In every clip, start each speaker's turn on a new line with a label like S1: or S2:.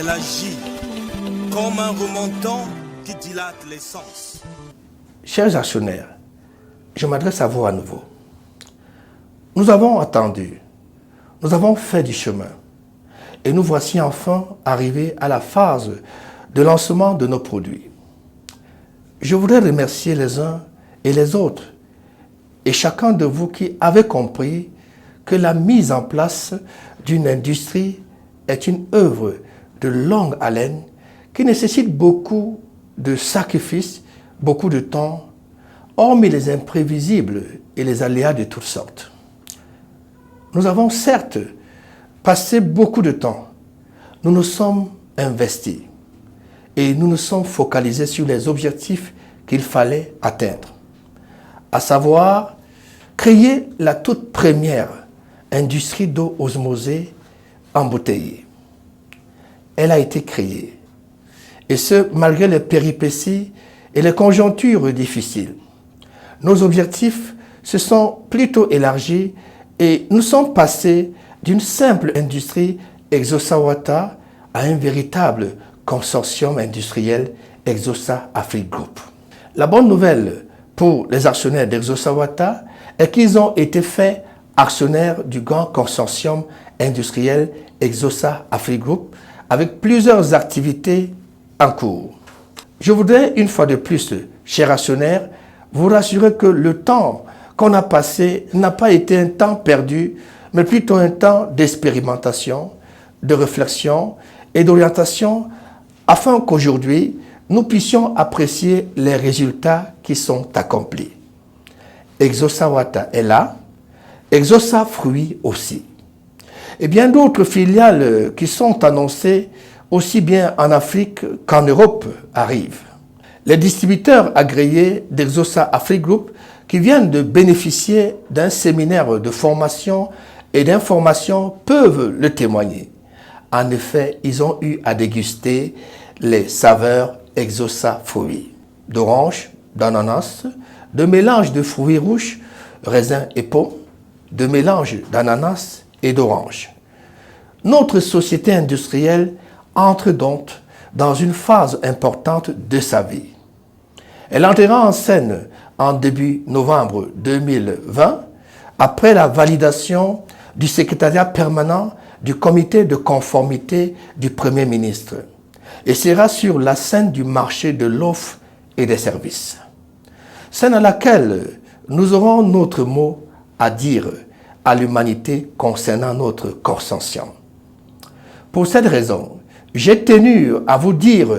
S1: Elle agit comme un remontant qui dilate l'essence.
S2: Chers actionnaires, je m'adresse à vous à nouveau. Nous avons attendu, nous avons fait du chemin et nous voici enfin arrivés à la phase de lancement de nos produits. Je voudrais remercier les uns et les autres et chacun de vous qui avez compris que la mise en place d'une industrie est une œuvre de longue haleine qui nécessite beaucoup de sacrifices, beaucoup de temps, hormis les imprévisibles et les aléas de toutes sortes. Nous avons certes passé beaucoup de temps, nous nous sommes investis et nous nous sommes focalisés sur les objectifs qu'il fallait atteindre, à savoir créer la toute première industrie d'eau osmosée embouteillée. Elle a été créée, et ce malgré les péripéties et les conjonctures difficiles. Nos objectifs se sont plutôt élargis et nous sommes passés d'une simple industrie Exosa Water à un véritable consortium industriel Exosa Afrique Group. La bonne nouvelle pour les actionnaires d'Exosa Water est qu'ils ont été faits actionnaires du grand consortium industriel Exosa Afrique Group avec plusieurs activités en cours. Je voudrais une fois de plus, chers actionnaires, vous rassurer que le temps qu'on a passé n'a pas été un temps perdu, mais plutôt un temps d'expérimentation, de réflexion et d'orientation afin qu'aujourd'hui, nous puissions apprécier les résultats qui sont accomplis. Exosa Water est là, Exosa Fruits aussi. Et bien d'autres filiales qui sont annoncées aussi bien en Afrique qu'en Europe arrivent. Les distributeurs agréés d'Exosa Afrique Group qui viennent de bénéficier d'un séminaire de formation et d'information peuvent le témoigner. En effet, ils ont eu à déguster les saveurs Exosa Fruits, d'orange, d'ananas, de mélange de fruits rouges, raisins et pommes, de mélange d'ananas et d'orange. Notre société industrielle entre donc dans une phase importante de sa vie. Elle entrera en scène en début novembre 2020 après la validation du secrétariat permanent du comité de conformité du Premier ministre et sera sur la scène du marché de l'offre et des services. Scène à laquelle nous aurons notre mot à dire à l'humanité concernant notre consortium. Pour cette raison, j'ai tenu à vous dire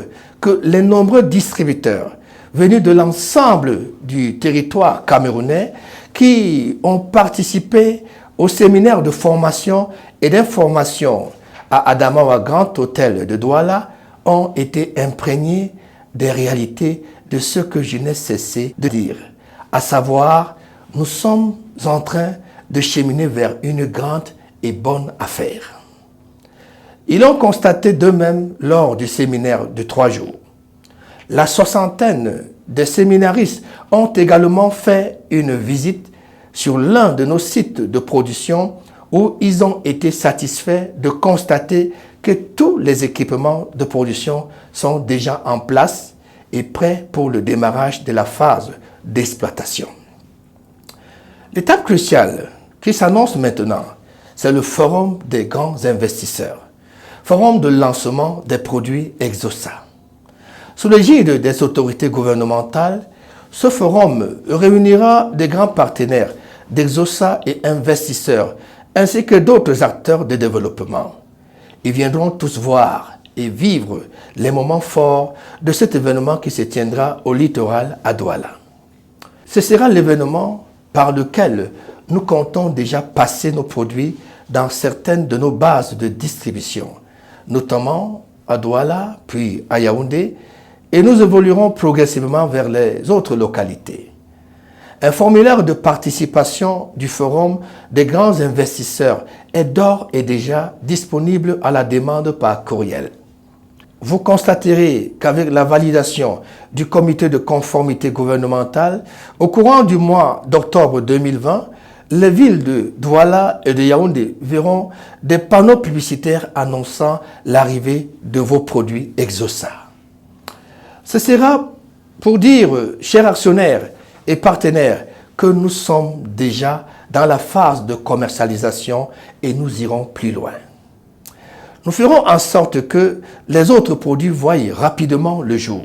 S2: que les nombreux distributeurs venus de l'ensemble du territoire camerounais qui ont participé au séminaire de formation et d'information à Adamawa Grand Hôtel de Douala ont été imprégnés des réalités de ce que je n'ai cessé de dire, à savoir, nous sommes en train de cheminer vers une grande et bonne affaire. Ils l'ont constaté d'eux-mêmes lors du séminaire de 3 jours. La soixantaine des séminaristes ont également fait une visite sur l'un de nos sites de production où ils ont été satisfaits de constater que tous les équipements de production sont déjà en place et prêts pour le démarrage de la phase d'exploitation. L'étape cruciale qui s'annonce maintenant, c'est le forum des grands investisseurs, forum de lancement des produits Exosa. Sous l'égide des autorités gouvernementales, ce forum réunira des grands partenaires d'Exosa et investisseurs, ainsi que d'autres acteurs de développement. Ils viendront tous voir et vivre les moments forts de cet événement qui se tiendra au littoral à Douala. Ce sera l'événement par lequel nous comptons déjà passer nos produits dans certaines de nos bases de distribution, notamment à Douala, puis à Yaoundé, et nous évoluerons progressivement vers les autres localités. Un formulaire de participation du Forum des grands investisseurs est d'ores et déjà disponible à la demande par courriel. Vous constaterez qu'avec la validation du comité de conformité gouvernementale, au courant du mois d'octobre 2020, les villes de Douala et de Yaoundé verront des panneaux publicitaires annonçant l'arrivée de vos produits Exausa. Ce sera pour dire, chers actionnaires et partenaires, que nous sommes déjà dans la phase de commercialisation et nous irons plus loin. Nous ferons en sorte que les autres produits voient rapidement le jour.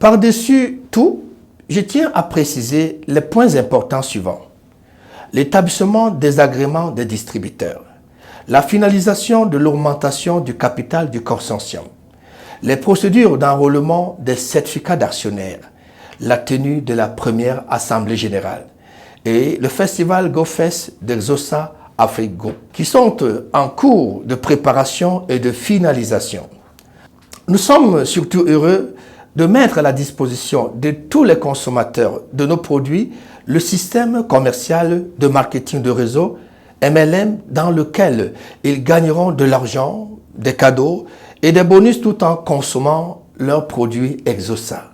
S2: Par-dessus tout, je tiens à préciser les points importants suivants. L'établissement des agréments des distributeurs, la finalisation de l'augmentation du capital du consortium, les procédures d'enrôlement des certificats d'actionnaires, la tenue de la première assemblée générale et le festival GoFest d'Exausa Afrique Group, qui sont en cours de préparation et de finalisation. Nous sommes surtout heureux de mettre à la disposition de tous les consommateurs de nos produits le système commercial de marketing de réseau MLM dans lequel ils gagneront de l'argent, des cadeaux et des bonus tout en consommant leurs produits Exausa.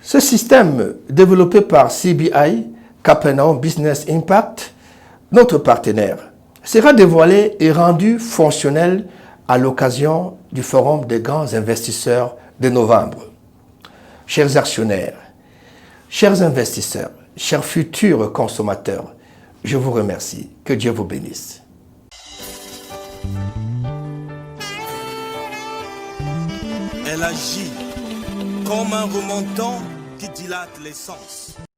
S2: Ce système, développé par CBI, Capenham Business Impact, notre partenaire, sera dévoilé et rendu fonctionnel à l'occasion du Forum des grands investisseurs de novembre. Chers actionnaires, chers investisseurs, chers futurs consommateurs, je vous remercie. Que Dieu vous bénisse.
S1: Elle agit comme un remontant qui dilate l'essence.